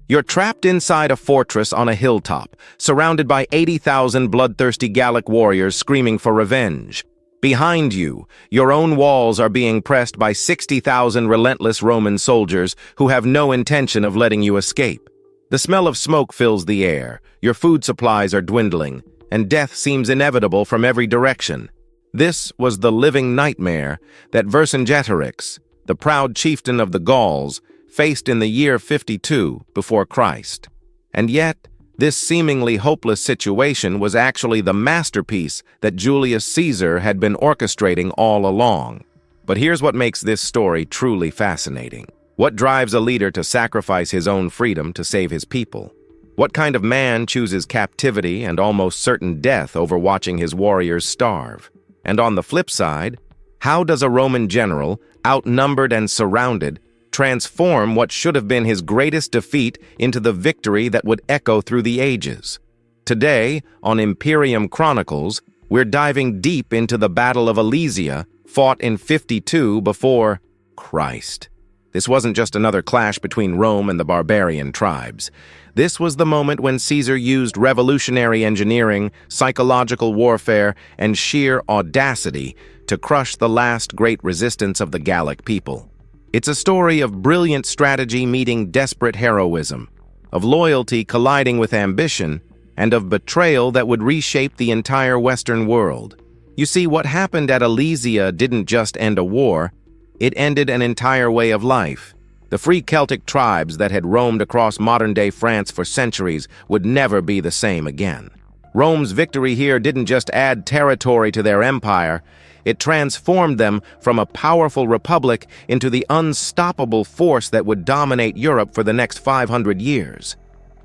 You're trapped inside a fortress on a hilltop, surrounded by 80,000 bloodthirsty Gallic warriors screaming for revenge. Behind you, your own walls are being pressed by 60,000 relentless Roman soldiers who have no intention of letting you escape. The smell of smoke fills the air, your food supplies are dwindling, and death seems inevitable from every direction. This was the living nightmare that Vercingetorix, the proud chieftain of the Gauls, faced in the year 52 before Christ. And yet, this seemingly hopeless situation was actually the masterpiece that Julius Caesar had been orchestrating all along. But here's what makes this story truly fascinating. What drives a leader to sacrifice his own freedom to save his people? What kind of man chooses captivity and almost certain death over watching his warriors starve? And on the flip side, how does a Roman general, outnumbered and surrounded, transform what should have been his greatest defeat into the victory that would echo through the ages? Today, on Imperium Chronicles, we're diving deep into the Battle of Alesia, fought in 52 before Christ. This wasn't just another clash between Rome and the barbarian tribes. This was the moment when Caesar used revolutionary engineering, psychological warfare, and sheer audacity to crush the last great resistance of the Gallic people. It's a story of brilliant strategy meeting desperate heroism, of loyalty colliding with ambition, and of betrayal that would reshape the entire Western world. You see, what happened at Alesia didn't just end a war, it ended an entire way of life. The free Celtic tribes that had roamed across modern-day France for centuries would never be the same again. Rome's victory here didn't just add territory to their empire, it transformed them from a powerful republic into the unstoppable force that would dominate Europe for the next 500 years.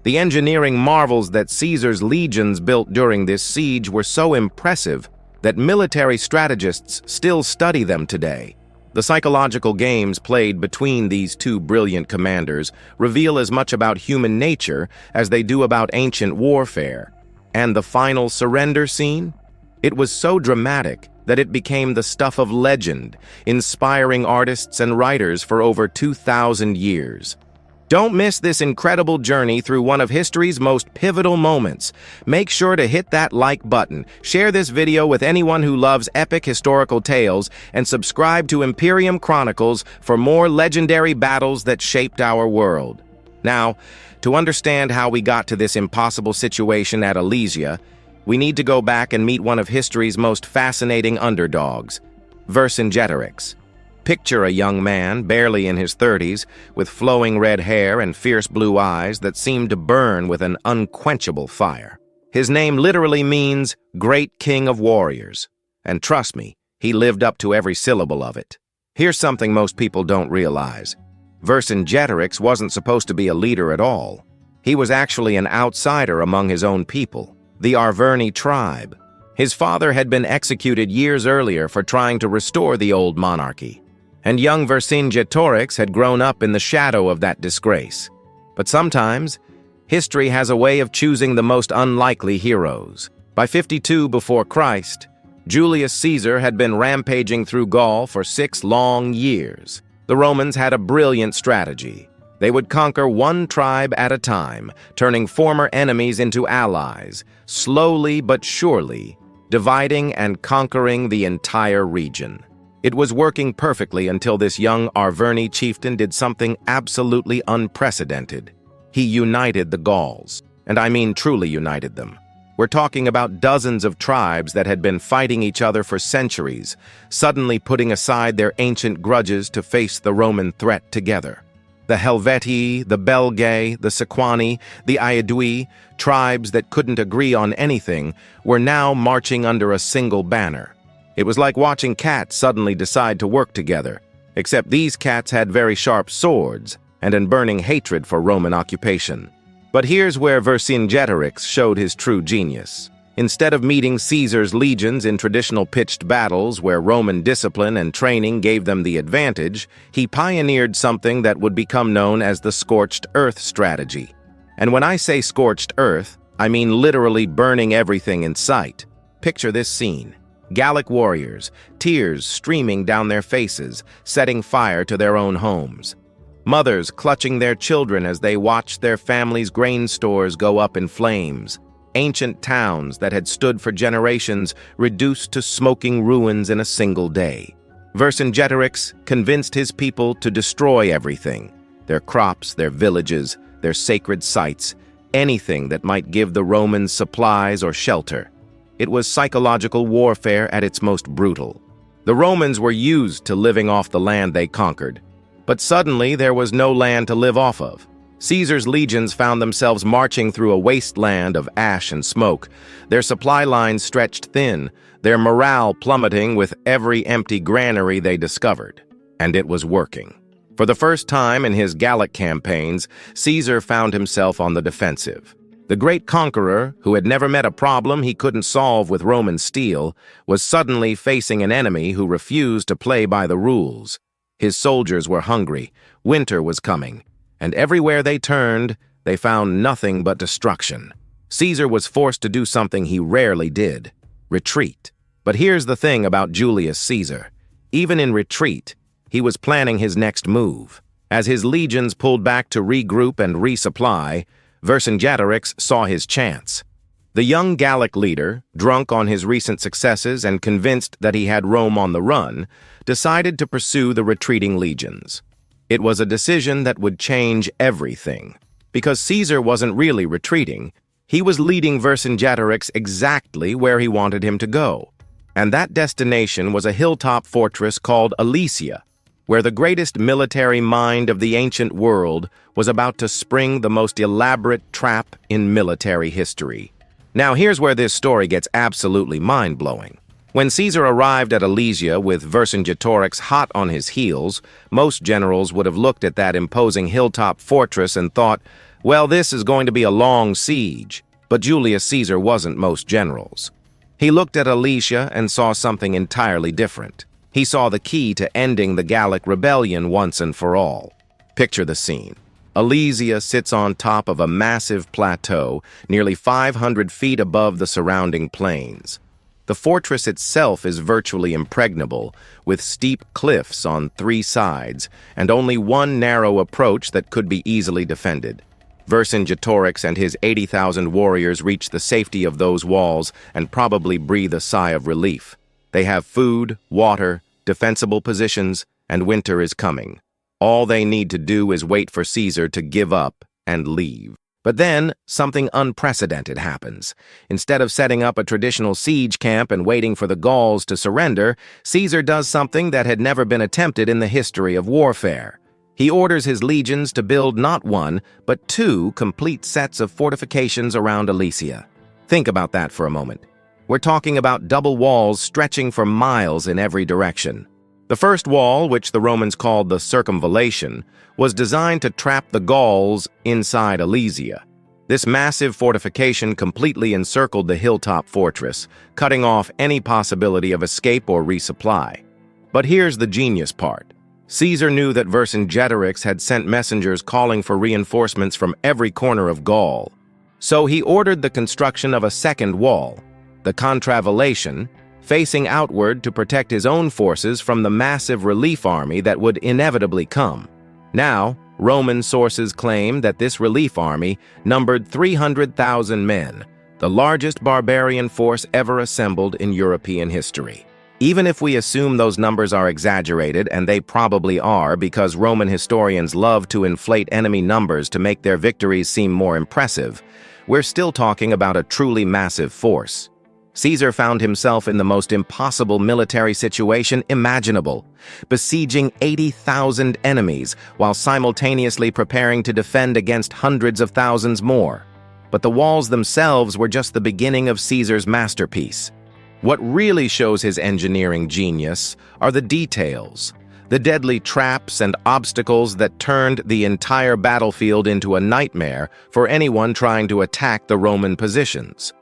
The engineering marvels that Caesar's legions built during this siege were so impressive that military strategists still study them today. The psychological games played between these two brilliant commanders reveal as much about human nature as they do about ancient warfare. And the final surrender scene? It was so dramatic that it became the stuff of legend, inspiring artists and writers for over 2,000 years. Don't miss this incredible journey through one of history's most pivotal moments. Make sure to hit that like button, share this video with anyone who loves epic historical tales, and subscribe to Imperium Chronicles for more legendary battles that shaped our world. Now, to understand how we got to this impossible situation at Alesia, we need to go back and meet one of history's most fascinating underdogs, Vercingetorix. Picture a young man, barely in his 30s, with flowing red hair and fierce blue eyes that seem to burn with an unquenchable fire. His name literally means Great King of Warriors. And trust me, he lived up to every syllable of it. Here's something most people don't realize. Vercingetorix wasn't supposed to be a leader at all. He was actually an outsider among his own people, the Arverni tribe. His father had been executed years earlier for trying to restore the old monarchy, and young Vercingetorix had grown up in the shadow of that disgrace. But sometimes, history has a way of choosing the most unlikely heroes. By 52 before Christ, Julius Caesar had been rampaging through Gaul for 6 long years. The Romans had a brilliant strategy. They would conquer one tribe at a time, turning former enemies into allies, slowly but surely, dividing and conquering the entire region. It was working perfectly until this young Arverni chieftain did something absolutely unprecedented. He united the Gauls, and I mean truly united them. We're talking about dozens of tribes that had been fighting each other for centuries, suddenly putting aside their ancient grudges to face the Roman threat together. The Helvetii, the Belgae, the Sequani, the Aedui, tribes that couldn't agree on anything, were now marching under a single banner. It was like watching cats suddenly decide to work together, except these cats had very sharp swords and an burning hatred for Roman occupation. But here's where Vercingetorix showed his true genius. Instead of meeting Caesar's legions in traditional pitched battles where Roman discipline and training gave them the advantage, he pioneered something that would become known as the scorched earth strategy. And when I say scorched earth, I mean literally burning everything in sight. Picture this scene. Gallic warriors, tears streaming down their faces, setting fire to their own homes. Mothers clutching their children as they watched their families' grain stores go up in flames. Ancient towns that had stood for generations reduced to smoking ruins in a single day. Vercingetorix convinced his people to destroy everything: their crops, their villages, their sacred sites, anything that might give the Romans supplies or shelter. It was psychological warfare at its most brutal. The Romans were used to living off the land they conquered, but suddenly there was no land to live off of. Caesar's legions found themselves marching through a wasteland of ash and smoke, their supply lines stretched thin, their morale plummeting with every empty granary they discovered. And it was working. For the first time in his Gallic campaigns, Caesar found himself on the defensive. The great conqueror, who had never met a problem he couldn't solve with Roman steel, was suddenly facing an enemy who refused to play by the rules. His soldiers were hungry, winter was coming, and everywhere they turned, they found nothing but destruction. Caesar was forced to do something he rarely did: retreat. But here's the thing about Julius Caesar. Even in retreat, he was planning his next move. As his legions pulled back to regroup and resupply, Vercingetorix saw his chance. The young Gallic leader, drunk on his recent successes and convinced that he had Rome on the run, decided to pursue the retreating legions. It was a decision that would change everything. Because Caesar wasn't really retreating, he was leading Vercingetorix exactly where he wanted him to go. And that destination was a hilltop fortress called Alesia, where the greatest military mind of the ancient world was about to spring the most elaborate trap in military history. Now here's where this story gets absolutely mind-blowing. When Caesar arrived at Alesia with Vercingetorix hot on his heels, most generals would have looked at that imposing hilltop fortress and thought, well, this is going to be a long siege. But Julius Caesar wasn't most generals. He looked at Alesia and saw something entirely different. He saw the key to ending the Gallic rebellion once and for all. Picture the scene. Alesia sits on top of a massive plateau, nearly 500 feet above the surrounding plains. The fortress itself is virtually impregnable, with steep cliffs on 3 sides, and only one narrow approach that could be easily defended. Vercingetorix and his 80,000 warriors reach the safety of those walls and probably breathe a sigh of relief. They have food, water, defensible positions, and winter is coming. All they need to do is wait for Caesar to give up and leave. But then, something unprecedented happens. Instead of setting up a traditional siege camp and waiting for the Gauls to surrender, Caesar does something that had never been attempted in the history of warfare. He orders his legions to build not 1, but 2 complete sets of fortifications around Alesia. Think about that for a moment. We're talking about double walls stretching for miles in every direction. The first wall, which the Romans called the circumvallation, was designed to trap the Gauls inside Alesia. This massive fortification completely encircled the hilltop fortress, cutting off any possibility of escape or resupply. But here's the genius part. Caesar knew that Vercingetorix had sent messengers calling for reinforcements from every corner of Gaul. So he ordered the construction of a second wall, the contravallation, facing outward to protect his own forces from the massive relief army that would inevitably come. Now, Roman sources claim that this relief army numbered 300,000 men, the largest barbarian force ever assembled in European history. Even if we assume those numbers are exaggerated, and they probably are because Roman historians love to inflate enemy numbers to make their victories seem more impressive, we're still talking about a truly massive force. Caesar found himself in the most impossible military situation imaginable, besieging 80,000 enemies while simultaneously preparing to defend against hundreds of thousands more. But the walls themselves were just the beginning of Caesar's masterpiece. What really shows his engineering genius are the details, the deadly traps and obstacles that turned the entire battlefield into a nightmare for anyone trying to attack the Roman positions.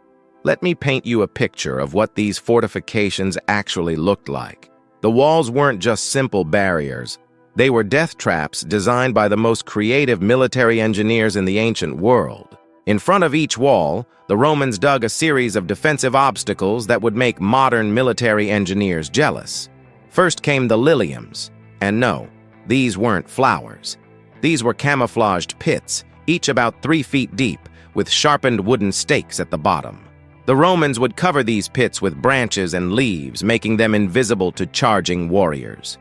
Let me paint you a picture of what these fortifications actually looked like. The walls weren't just simple barriers. They were death traps designed by the most creative military engineers in the ancient world. In front of each wall, the Romans dug a series of defensive obstacles that would make modern military engineers jealous. First came the liliums, and no, these weren't flowers. These were camouflaged pits, each about 3 feet deep, with sharpened wooden stakes at the bottom. The Romans would cover these pits with branches and leaves, making them invisible to charging warriors.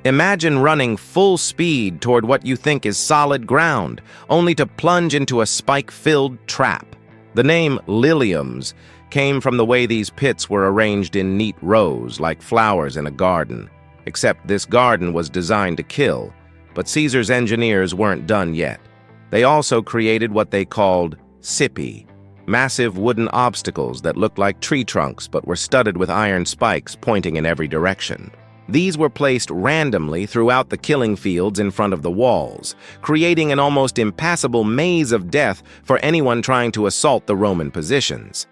Imagine running full speed toward what you think is solid ground, only to plunge into a spike-filled trap. The name Liliums came from the way these pits were arranged in neat rows, like flowers in a garden. Except this garden was designed to kill, but Caesar's engineers weren't done yet. They also created what they called Sippi, massive wooden obstacles that looked like tree trunks but were studded with iron spikes pointing in every direction. These were placed randomly throughout the killing fields in front of the walls, creating an almost impassable maze of death for anyone trying to assault the Roman positions.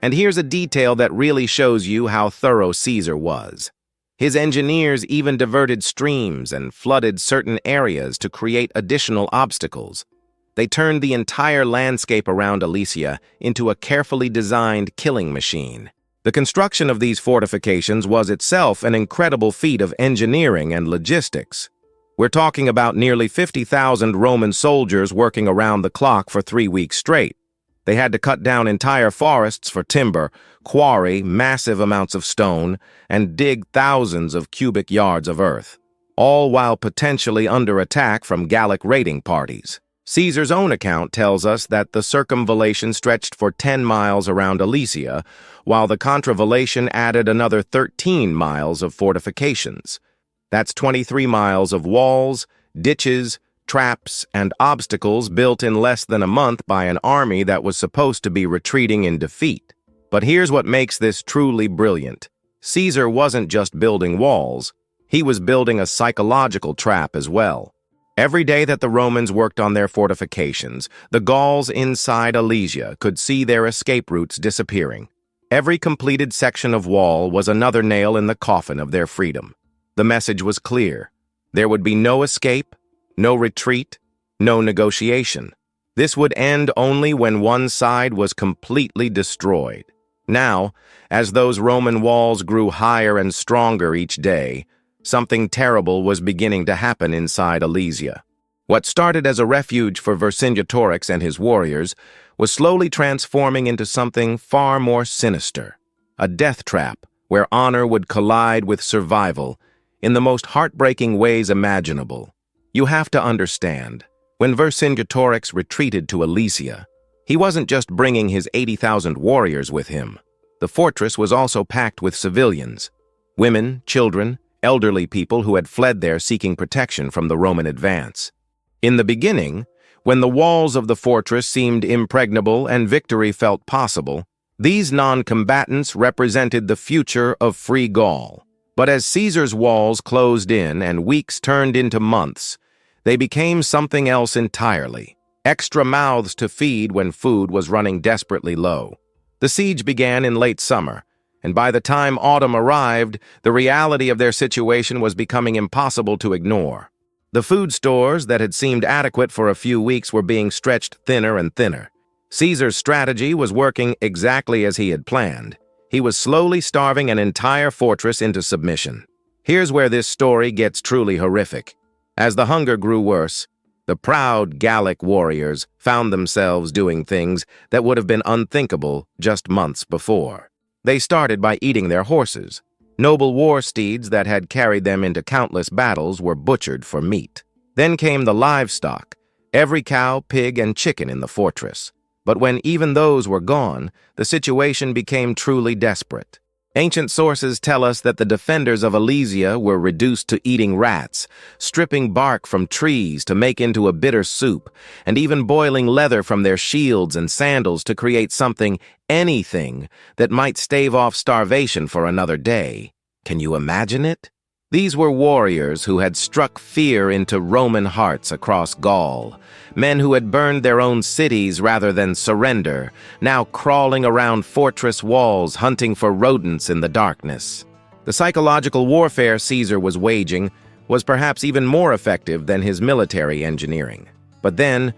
And here's a detail that really shows you how thorough Caesar was. His engineers even diverted streams and flooded certain areas to create additional obstacles. They turned the entire landscape around Alesia into a carefully designed killing machine. The construction of these fortifications was itself an incredible feat of engineering and logistics. We're talking about nearly 50,000 Roman soldiers working around the clock for 3 weeks straight. They had to cut down entire forests for timber, quarry massive amounts of stone, and dig thousands of cubic yards of earth, all while potentially under attack from Gallic raiding parties. Caesar's own account tells us that the circumvallation stretched for 10 miles around Alesia, while the contravallation added another 13 miles of fortifications. That's 23 miles of walls, ditches, traps, and obstacles built in less than a month by an army that was supposed to be retreating in defeat. But here's what makes this truly brilliant. Caesar wasn't just building walls, he was building a psychological trap as well. Every day that the Romans worked on their fortifications, the Gauls inside Alesia could see their escape routes disappearing. Every completed section of wall was another nail in the coffin of their freedom. The message was clear. There would be no escape, no retreat, no negotiation. This would end only when one side was completely destroyed. Now, as those Roman walls grew higher and stronger each day, something terrible was beginning to happen inside Alesia. What started as a refuge for Vercingetorix and his warriors was slowly transforming into something far more sinister. A death trap where honor would collide with survival in the most heartbreaking ways imaginable. You have to understand, when Vercingetorix retreated to Alesia, he wasn't just bringing his 80,000 warriors with him. The fortress was also packed with civilians, women, children, elderly people who had fled there seeking protection from the Roman advance. In the beginning, when the walls of the fortress seemed impregnable and victory felt possible, these non-combatants represented the future of free Gaul. But as Caesar's walls closed in and weeks turned into months, they became something else entirely. Extra mouths to feed when food was running desperately low. The siege began in late summer, and by the time autumn arrived, the reality of their situation was becoming impossible to ignore. The food stores that had seemed adequate for a few weeks were being stretched thinner and thinner. Caesar's strategy was working exactly as he had planned. He was slowly starving an entire fortress into submission. Here's where this story gets truly horrific. As the hunger grew worse, the proud Gallic warriors found themselves doing things that would have been unthinkable just months before. They started by eating their horses. Noble war steeds that had carried them into countless battles were butchered for meat. Then came the livestock, every cow, pig, and chicken in the fortress. But when even those were gone, the situation became truly desperate. Ancient sources tell us that the defenders of Alesia were reduced to eating rats, stripping bark from trees to make into a bitter soup, and even boiling leather from their shields and sandals to create anything, that might stave off starvation for another day. Can you imagine it? These were warriors who had struck fear into Roman hearts across Gaul, men who had burned their own cities rather than surrender, now crawling around fortress walls hunting for rodents in the darkness. The psychological warfare Caesar was waging was perhaps even more effective than his military engineering. But then,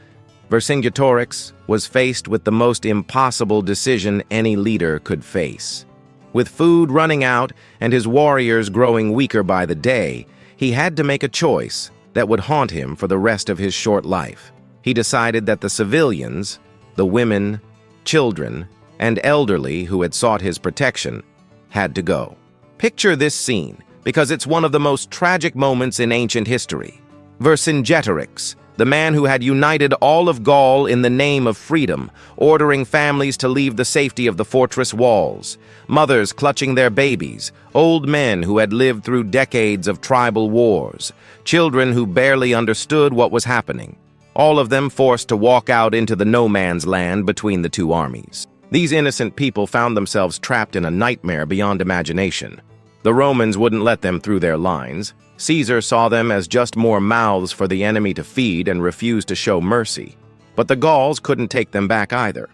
Vercingetorix was faced with the most impossible decision any leader could face. With food running out and his warriors growing weaker by the day, he had to make a choice: that would haunt him for the rest of his short life. He decided that the civilians, the women, children, and elderly who had sought his protection, had to go. Picture this scene, because it's one of the most tragic moments in ancient history. Vercingetorix, the man who had united all of Gaul in the name of freedom, ordering families to leave the safety of the fortress walls, mothers clutching their babies, old men who had lived through decades of tribal wars, children who barely understood what was happening, all of them forced to walk out into the no-man's land between the two armies. These innocent people found themselves trapped in a nightmare beyond imagination. The Romans wouldn't let them through their lines. Caesar saw them as just more mouths for the enemy to feed and refused to show mercy. But the Gauls couldn't take them back either.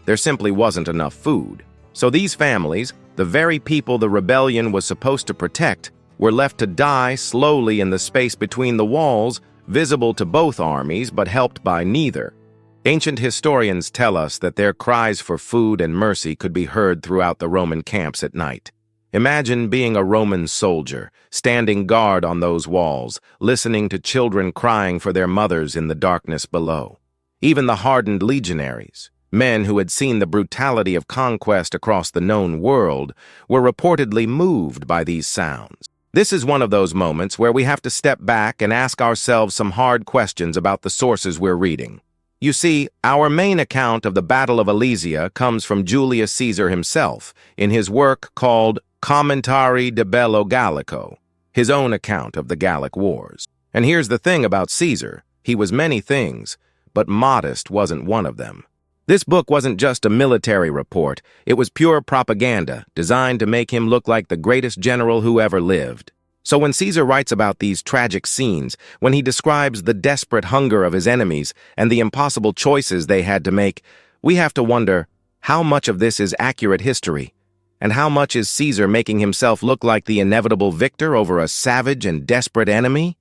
There simply wasn't enough food. So these families, the very people the rebellion was supposed to protect, were left to die slowly in the space between the walls, visible to both armies but helped by neither. Ancient historians tell us that their cries for food and mercy could be heard throughout the Roman camps at night. Imagine being a Roman soldier, standing guard on those walls, listening to children crying for their mothers in the darkness below. Even the hardened legionaries, men who had seen the brutality of conquest across the known world, were reportedly moved by these sounds. This is one of those moments where we have to step back and ask ourselves some hard questions about the sources we're reading. You see, our main account of the Battle of Alesia comes from Julius Caesar himself in his work called Commentari de Bello Gallico, his own account of the Gallic Wars. And here's the thing about Caesar. He was many things, but modest wasn't one of them. This book wasn't just a military report. It was pure propaganda, designed to make him look like the greatest general who ever lived. So when Caesar writes about these tragic scenes, when he describes the desperate hunger of his enemies and the impossible choices they had to make, we have to wonder, how much of this is accurate history? And how much is Caesar making himself look like the inevitable victor over a savage and desperate enemy?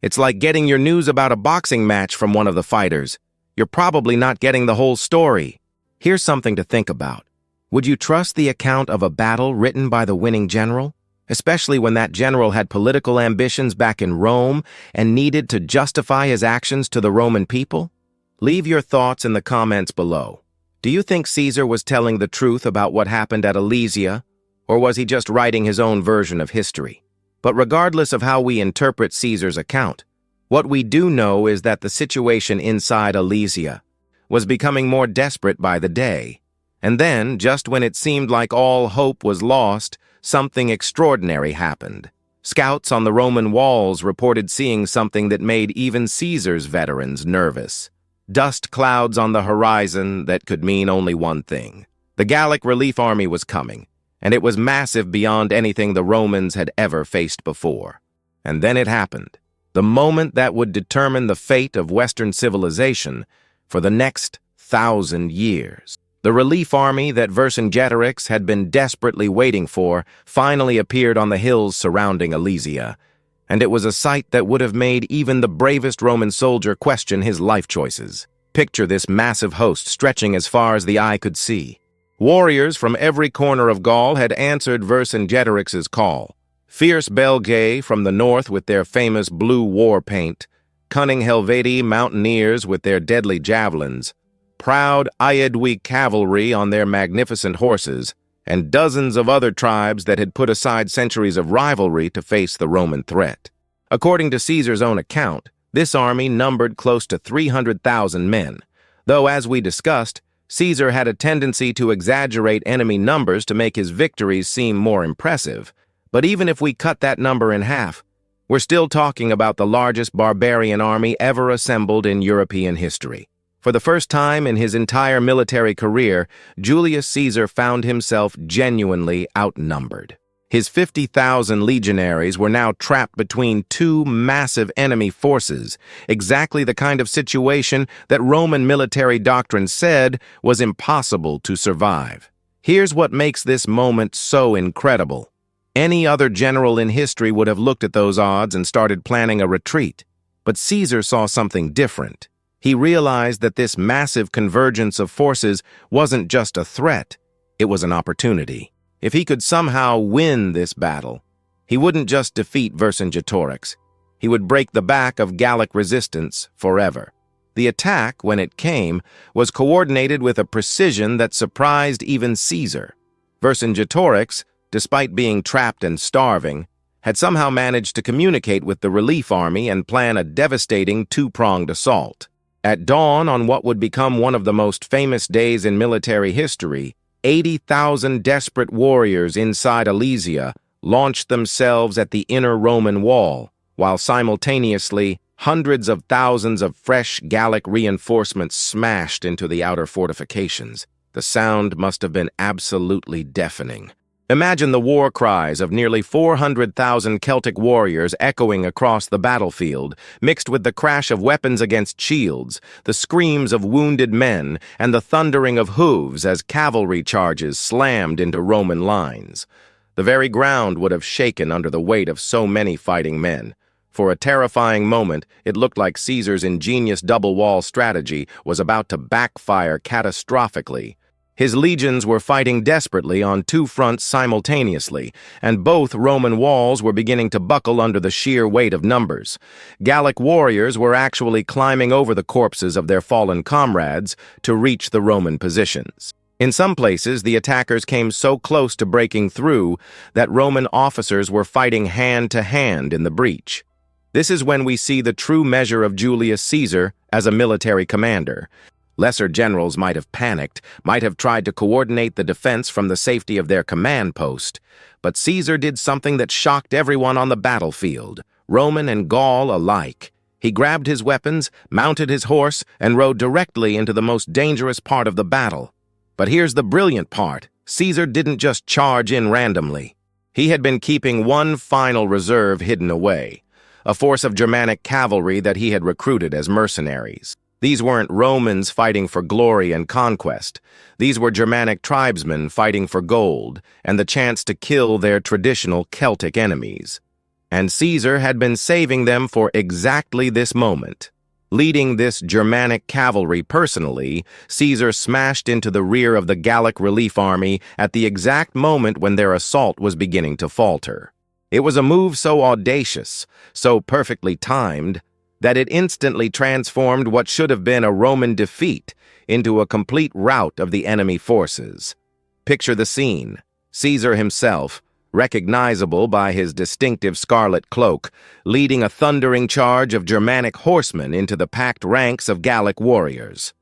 It's like getting your news about a boxing match from one of the fighters. You're probably not getting the whole story. Here's something to think about. Would you trust the account of a battle written by the winning general? Especially when that general had political ambitions back in Rome and needed to justify his actions to the Roman people? Leave your thoughts in the comments below. Do you think Caesar was telling the truth about what happened at Alesia, or was he just writing his own version of history? But regardless of how we interpret Caesar's account, what we do know is that the situation inside Alesia was becoming more desperate by the day. And then, just when it seemed like all hope was lost, something extraordinary happened. Scouts on the Roman walls reported seeing something that made even Caesar's veterans nervous. Dust clouds on the horizon that could mean only one thing. The Gallic relief army was coming, and it was massive beyond anything the Romans had ever faced before. And then it happened. The moment that would determine the fate of Western civilization for the next 1,000 years. The relief army that Vercingetorix had been desperately waiting for finally appeared on the hills surrounding Alesia, and it was a sight that would have made even the bravest Roman soldier question his life choices. Picture this massive host stretching as far as the eye could see. Warriors from every corner of Gaul had answered Vercingetorix's call. Fierce Belgae from the north with their famous blue war paint, cunning Helvetii mountaineers with their deadly javelins, proud Aedui cavalry on their magnificent horses, and dozens of other tribes that had put aside centuries of rivalry to face the Roman threat. According to Caesar's own account, this army numbered close to 300,000 men, though as we discussed, Caesar had a tendency to exaggerate enemy numbers to make his victories seem more impressive. But even if we cut that number in half, we're still talking about the largest barbarian army ever assembled in European history. For the first time in his entire military career, Julius Caesar found himself genuinely outnumbered. His 50,000 legionaries were now trapped between two massive enemy forces, exactly the kind of situation that Roman military doctrine said was impossible to survive. Here's what makes this moment so incredible. Any other general in history would have looked at those odds and started planning a retreat. But Caesar saw something different. He realized that this massive convergence of forces wasn't just a threat, it was an opportunity. If he could somehow win this battle, he wouldn't just defeat Vercingetorix. He would break the back of Gallic resistance forever. The attack, when it came, was coordinated with a precision that surprised even Caesar. Vercingetorix, despite being trapped and starving, had somehow managed to communicate with the relief army and plan a devastating two-pronged assault. At dawn on what would become one of the most famous days in military history, 80,000 desperate warriors inside Alesia launched themselves at the inner Roman wall, while simultaneously hundreds of thousands of fresh Gallic reinforcements smashed into the outer fortifications. The sound must have been absolutely deafening. Imagine the war cries of nearly 400,000 Celtic warriors echoing across the battlefield, mixed with the crash of weapons against shields, the screams of wounded men, and the thundering of hooves as cavalry charges slammed into Roman lines. The very ground would have shaken under the weight of so many fighting men. For a terrifying moment, it looked like Caesar's ingenious double-wall strategy was about to backfire catastrophically. His legions were fighting desperately on two fronts simultaneously, and both Roman walls were beginning to buckle under the sheer weight of numbers. Gallic warriors were actually climbing over the corpses of their fallen comrades to reach the Roman positions. In some places, the attackers came so close to breaking through that Roman officers were fighting hand-to-hand in the breach. This is when we see the true measure of Julius Caesar as a military commander. Lesser generals might have panicked, might have tried to coordinate the defense from the safety of their command post, but Caesar did something that shocked everyone on the battlefield, Roman and Gaul alike. He grabbed his weapons, mounted his horse, and rode directly into the most dangerous part of the battle. But here's the brilliant part. Caesar didn't just charge in randomly. He had been keeping one final reserve hidden away, a force of Germanic cavalry that he had recruited as mercenaries. These weren't Romans fighting for glory and conquest. These were Germanic tribesmen fighting for gold and the chance to kill their traditional Celtic enemies. And Caesar had been saving them for exactly this moment. Leading this Germanic cavalry personally, Caesar smashed into the rear of the Gallic relief army at the exact moment when their assault was beginning to falter. It was a move so audacious, so perfectly timed, that it instantly transformed what should have been a Roman defeat into a complete rout of the enemy forces. Picture the scene. Caesar himself, recognizable by his distinctive scarlet cloak, leading a thundering charge of Germanic horsemen into the packed ranks of Gallic warriors.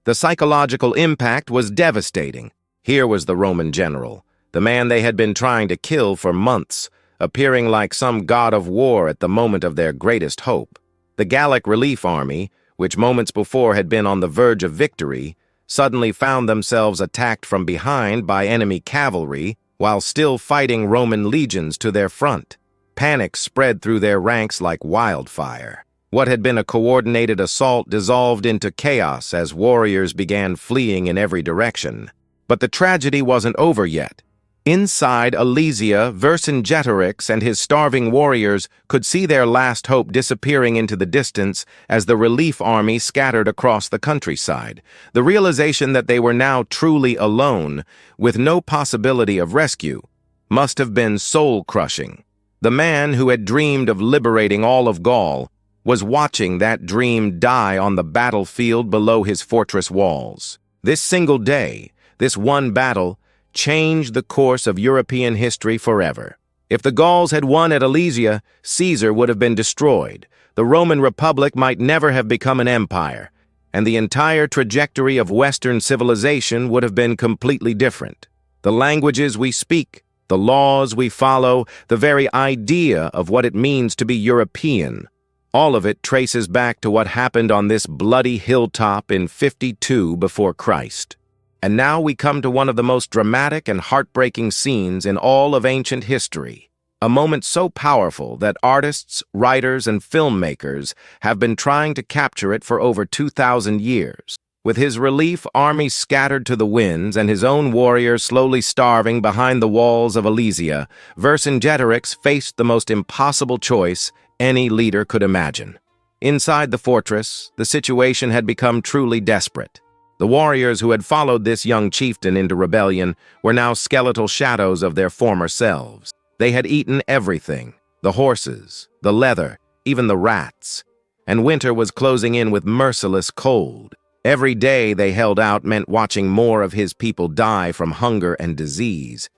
The psychological impact was devastating. Here was the Roman general, the man they had been trying to kill for months, appearing like some god of war at the moment of their greatest hope. The Gallic relief army, which moments before had been on the verge of victory, suddenly found themselves attacked from behind by enemy cavalry while still fighting Roman legions to their front. Panic spread through their ranks like wildfire. What had been a coordinated assault dissolved into chaos as warriors began fleeing in every direction. But the tragedy wasn't over yet. Inside Alesia, Vercingetorix and his starving warriors could see their last hope disappearing into the distance as the relief army scattered across the countryside. The realization that they were now truly alone, with no possibility of rescue, must have been soul-crushing. The man who had dreamed of liberating all of Gaul was watching that dream die on the battlefield below his fortress walls. This single day, this one battle, changed the course of European history forever. If the Gauls had won at Alesia, Caesar would have been destroyed. The Roman Republic might never have become an empire, and the entire trajectory of Western civilization would have been completely different. The languages we speak, the laws we follow, the very idea of what it means to be European, all of it traces back to what happened on this bloody hilltop in 52 before Christ. And now we come to one of the most dramatic and heartbreaking scenes in all of ancient history, a moment so powerful that artists, writers, and filmmakers have been trying to capture it for over 2,000 years. With his relief army scattered to the winds and his own warriors slowly starving behind the walls of Alesia, Vercingetorix faced the most impossible choice any leader could imagine. Inside the fortress, the situation had become truly desperate. The warriors who had followed this young chieftain into rebellion were now skeletal shadows of their former selves. They had eaten everything, the horses, the leather, even the rats. And winter was closing in with merciless cold. Every day they held out meant watching more of his people die from hunger and disease.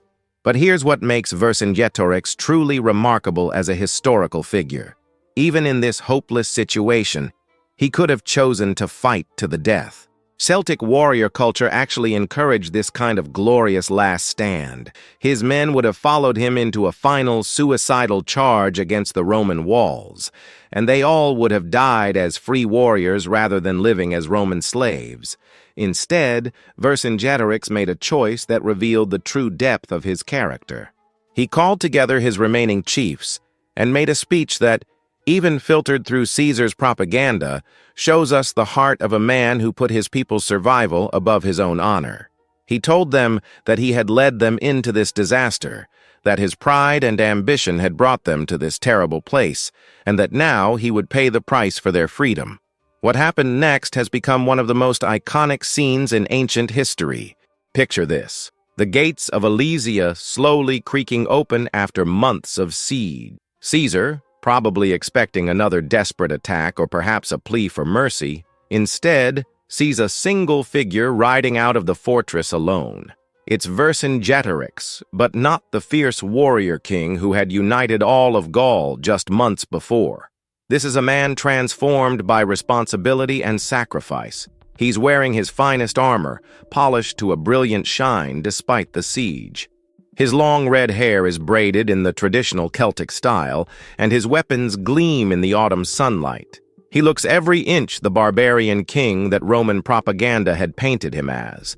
But here's what makes Vercingetorix truly remarkable as a historical figure. Even in this hopeless situation, he could have chosen to fight to the death. Celtic warrior culture actually encouraged this kind of glorious last stand. His men would have followed him into a final suicidal charge against the Roman walls, and they all would have died as free warriors rather than living as Roman slaves. Instead, Vercingetorix made a choice that revealed the true depth of his character. He called together his remaining chiefs and made a speech that, even filtered through Caesar's propaganda, shows us the heart of a man who put his people's survival above his own honor. He told them that he had led them into this disaster, that his pride and ambition had brought them to this terrible place, and that now he would pay the price for their freedom. What happened next has become one of the most iconic scenes in ancient history. Picture this: the gates of Alesia slowly creaking open after months of siege. Caesar, probably expecting another desperate attack or perhaps a plea for mercy, instead sees a single figure riding out of the fortress alone. It's Vercingetorix, but not the fierce warrior king who had united all of Gaul just months before. This is a man transformed by responsibility and sacrifice. He's wearing his finest armor, polished to a brilliant shine despite the siege. His long red hair is braided in the traditional Celtic style, and his weapons gleam in the autumn sunlight. He looks every inch the barbarian king that Roman propaganda had painted him as.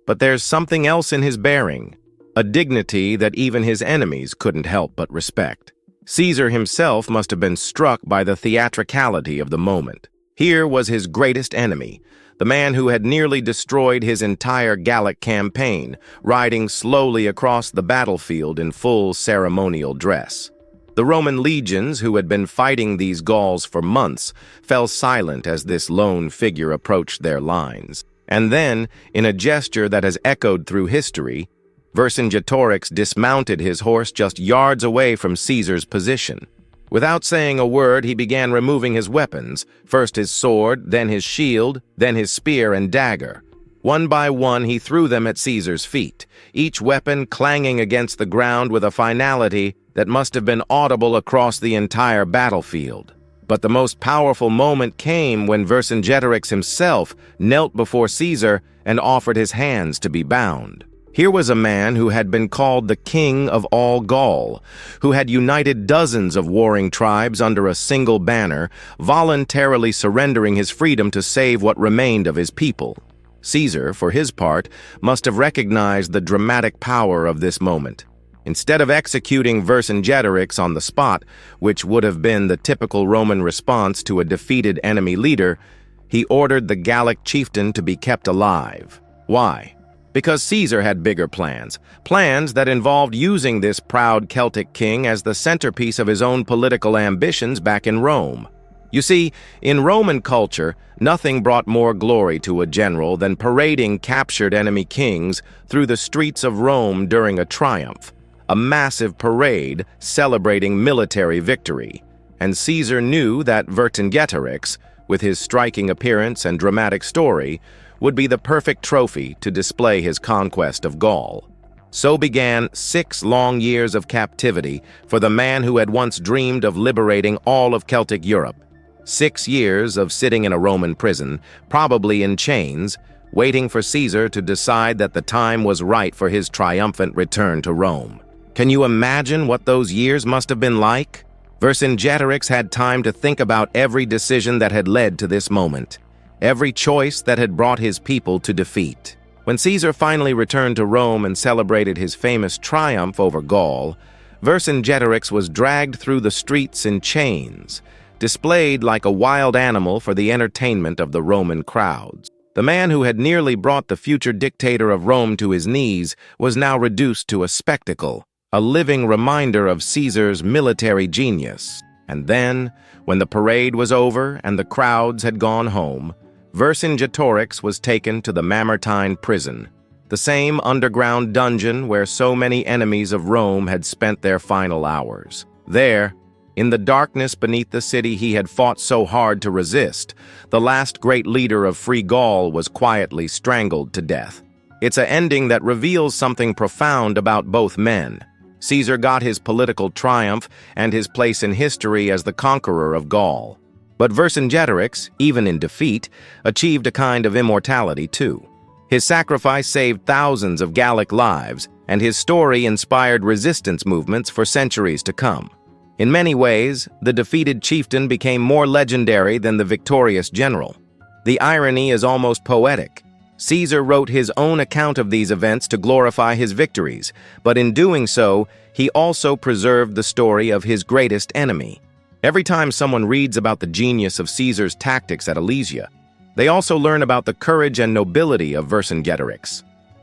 But there's something else in his bearing, a dignity that even his enemies couldn't help but respect. Caesar himself must have been struck by the theatricality of the moment. Here was his greatest enemy, the man who had nearly destroyed his entire Gallic campaign, riding slowly across the battlefield in full ceremonial dress. The Roman legions, who had been fighting these Gauls for months, fell silent as this lone figure approached their lines. And then, in a gesture that has echoed through history, Vercingetorix dismounted his horse just yards away from Caesar's position. Without saying a word, he began removing his weapons, first his sword, then his shield, then his spear and dagger. One by one, he threw them at Caesar's feet, each weapon clanging against the ground with a finality that must have been audible across the entire battlefield. But the most powerful moment came when Vercingetorix himself knelt before Caesar and offered his hands to be bound. Here was a man who had been called the King of all Gaul, who had united dozens of warring tribes under a single banner, voluntarily surrendering his freedom to save what remained of his people. Caesar, for his part, must have recognized the dramatic power of this moment. Instead of executing Vercingetorix on the spot, which would have been the typical Roman response to a defeated enemy leader, he ordered the Gallic chieftain to be kept alive. Why? Because Caesar had bigger plans that involved using this proud Celtic king as the centerpiece of his own political ambitions back in Rome. You see, in Roman culture, nothing brought more glory to a general than parading captured enemy kings through the streets of Rome during a triumph, a massive parade celebrating military victory. And Caesar knew that Vercingetorix, with his striking appearance and dramatic story, would be the perfect trophy to display his conquest of Gaul. So began 6 long years of captivity for the man who had once dreamed of liberating all of Celtic Europe. 6 years of sitting in a Roman prison, probably in chains, waiting for Caesar to decide that the time was right for his triumphant return to Rome. Can you imagine what those years must have been like? Vercingetorix had time to think about every decision that had led to this moment, every choice that had brought his people to defeat. When Caesar finally returned to Rome and celebrated his famous triumph over Gaul, Vercingetorix was dragged through the streets in chains, displayed like a wild animal for the entertainment of the Roman crowds. The man who had nearly brought the future dictator of Rome to his knees was now reduced to a spectacle, a living reminder of Caesar's military genius. And then, when the parade was over and the crowds had gone home, Vercingetorix was taken to the Mamertine prison, the same underground dungeon where so many enemies of Rome had spent their final hours. There, In the darkness beneath the city he had fought so hard to resist, the last great leader of Free Gaul was quietly strangled to death. It's an ending that reveals something profound about both men. Caesar got his political triumph and his place in history as the conqueror of Gaul. But Vercingetorix, even in defeat, achieved a kind of immortality too. His sacrifice saved thousands of Gallic lives, and his story inspired resistance movements for centuries to come. In many ways, the defeated chieftain became more legendary than the victorious general. The irony is almost poetic. Caesar wrote his own account of these events to glorify his victories, but in doing so, he also preserved the story of his greatest enemy. Every time someone reads about the genius of Caesar's tactics at Alesia, they also learn about the courage and nobility of Vercingetorix.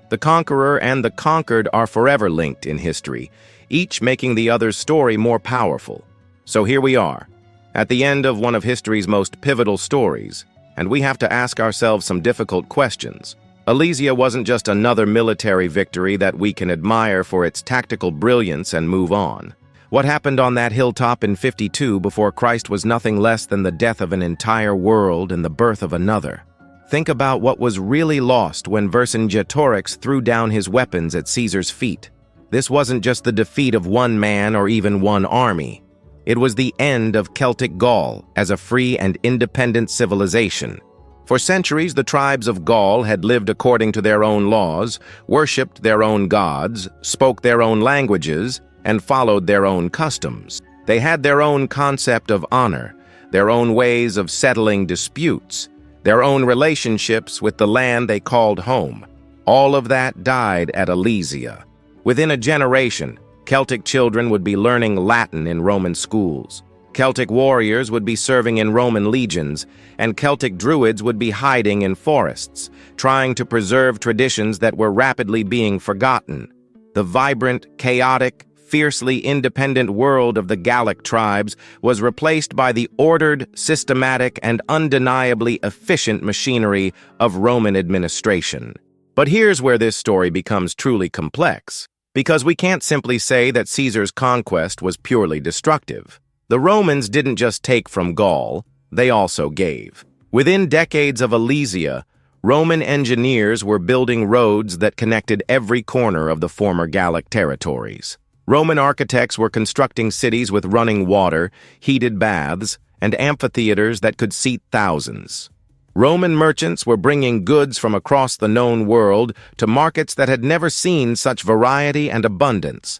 The conqueror and the conquered are forever linked in history, each making the other's story more powerful. So here we are, at the end of one of history's most pivotal stories, and we have to ask ourselves some difficult questions. Alesia wasn't just another military victory that we can admire for its tactical brilliance and move on. What happened on that hilltop in 52 before Christ was nothing less than the death of an entire world and the birth of another. Think about what was really lost when Vercingetorix threw down his weapons at Caesar's feet. This wasn't just the defeat of one man or even one army. It was the end of Celtic Gaul as a free and independent civilization. For centuries, the tribes of Gaul had lived according to their own laws, worshipped their own gods, spoke their own languages, and followed their own customs. They had their own concept of honor, their own ways of settling disputes, their own relationships with the land they called home. All of that died at Alesia. Within a generation, Celtic children would be learning Latin in Roman schools. Celtic warriors would be serving in Roman legions, and Celtic druids would be hiding in forests, trying to preserve traditions that were rapidly being forgotten. The vibrant, chaotic, fiercely independent world of the Gallic tribes was replaced by the ordered, systematic, and undeniably efficient machinery of Roman administration. But here's where this story becomes truly complex, because we can't simply say that Caesar's conquest was purely destructive. The Romans didn't just take from Gaul, they also gave. Within decades of Alesia, Roman engineers were building roads that connected every corner of the former Gallic territories. Roman architects were constructing cities with running water, heated baths, and amphitheaters that could seat thousands. Roman merchants were bringing goods from across the known world to markets that had never seen such variety and abundance.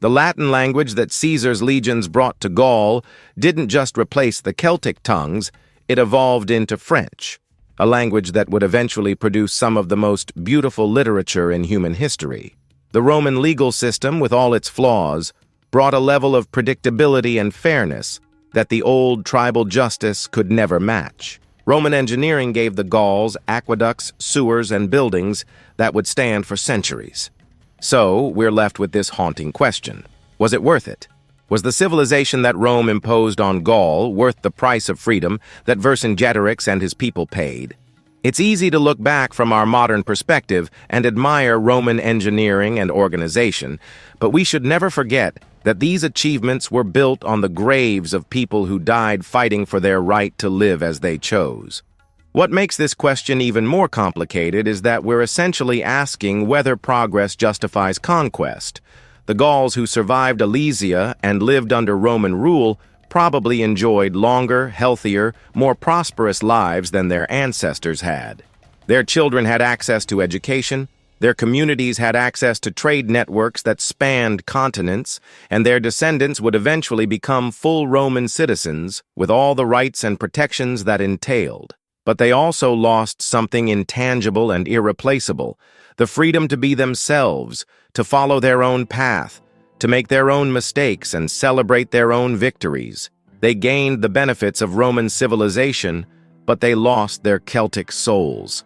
The Latin language that Caesar's legions brought to Gaul didn't just replace the Celtic tongues, it evolved into French, a language that would eventually produce some of the most beautiful literature in human history. The Roman legal system, with all its flaws, brought a level of predictability and fairness that the old tribal justice could never match. Roman engineering gave the Gauls aqueducts, sewers, and buildings that would stand for centuries. So, we're left with this haunting question. Was it worth it? Was the civilization that Rome imposed on Gaul worth the price of freedom that Vercingetorix and his people paid? It's easy to look back from our modern perspective and admire Roman engineering and organization, but we should never forget that these achievements were built on the graves of people who died fighting for their right to live as they chose. What makes this question even more complicated is that we're essentially asking whether progress justifies conquest. The Gauls who survived Alesia and lived under Roman rule probably enjoyed longer, healthier, more prosperous lives than their ancestors had. Their children had access to education, their communities had access to trade networks that spanned continents, and their descendants would eventually become full Roman citizens with all the rights and protections that entailed. But they also lost something intangible and irreplaceable, the freedom to be themselves, to follow their own path, to make their own mistakes and celebrate their own victories. They gained the benefits of Roman civilization, but they lost their Celtic souls.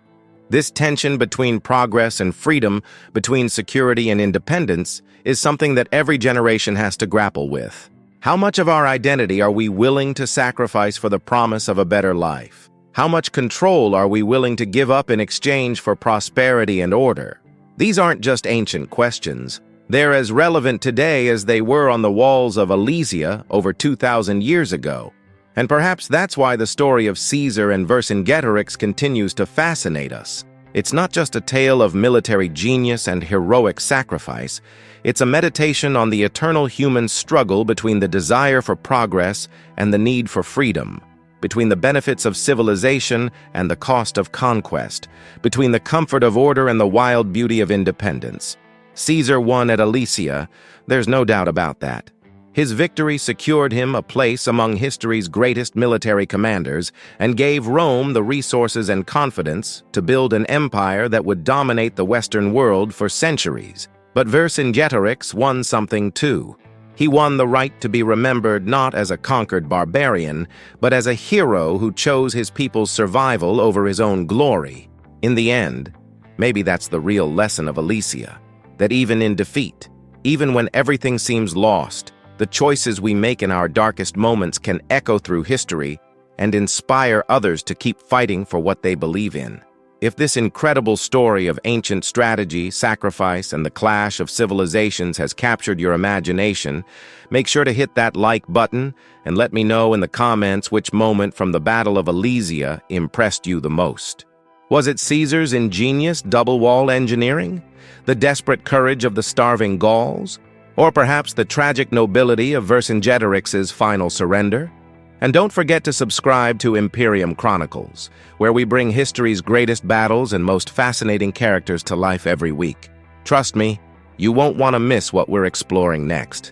This tension between progress and freedom, between security and independence, is something that every generation has to grapple with. How much of our identity are we willing to sacrifice for the promise of a better life? How much control are we willing to give up in exchange for prosperity and order? These aren't just ancient questions. They're as relevant today as they were on the walls of Alesia over 2,000 years ago. And perhaps that's why the story of Caesar and Vercingetorix continues to fascinate us. It's not just a tale of military genius and heroic sacrifice. It's a meditation on the eternal human struggle between the desire for progress and the need for freedom, between the benefits of civilization and the cost of conquest, between the comfort of order and the wild beauty of independence. Caesar won at Alesia, there's no doubt about that. His victory secured him a place among history's greatest military commanders and gave Rome the resources and confidence to build an empire that would dominate the Western world for centuries. But Vercingetorix won something too. He won the right to be remembered not as a conquered barbarian, but as a hero who chose his people's survival over his own glory. In the end, maybe that's the real lesson of Alesia, that even in defeat, even when everything seems lost, the choices we make in our darkest moments can echo through history and inspire others to keep fighting for what they believe in. If this incredible story of ancient strategy, sacrifice, and the clash of civilizations has captured your imagination, make sure to hit that like button and let me know in the comments which moment from the Battle of Alesia impressed you the most. Was it Caesar's ingenious double-wall engineering? The desperate courage of the starving Gauls? Or perhaps the tragic nobility of Vercingetorix's final surrender? And don't forget to subscribe to Imperium Chronicles, where we bring history's greatest battles and most fascinating characters to life every week. Trust me, you won't want to miss what we're exploring next.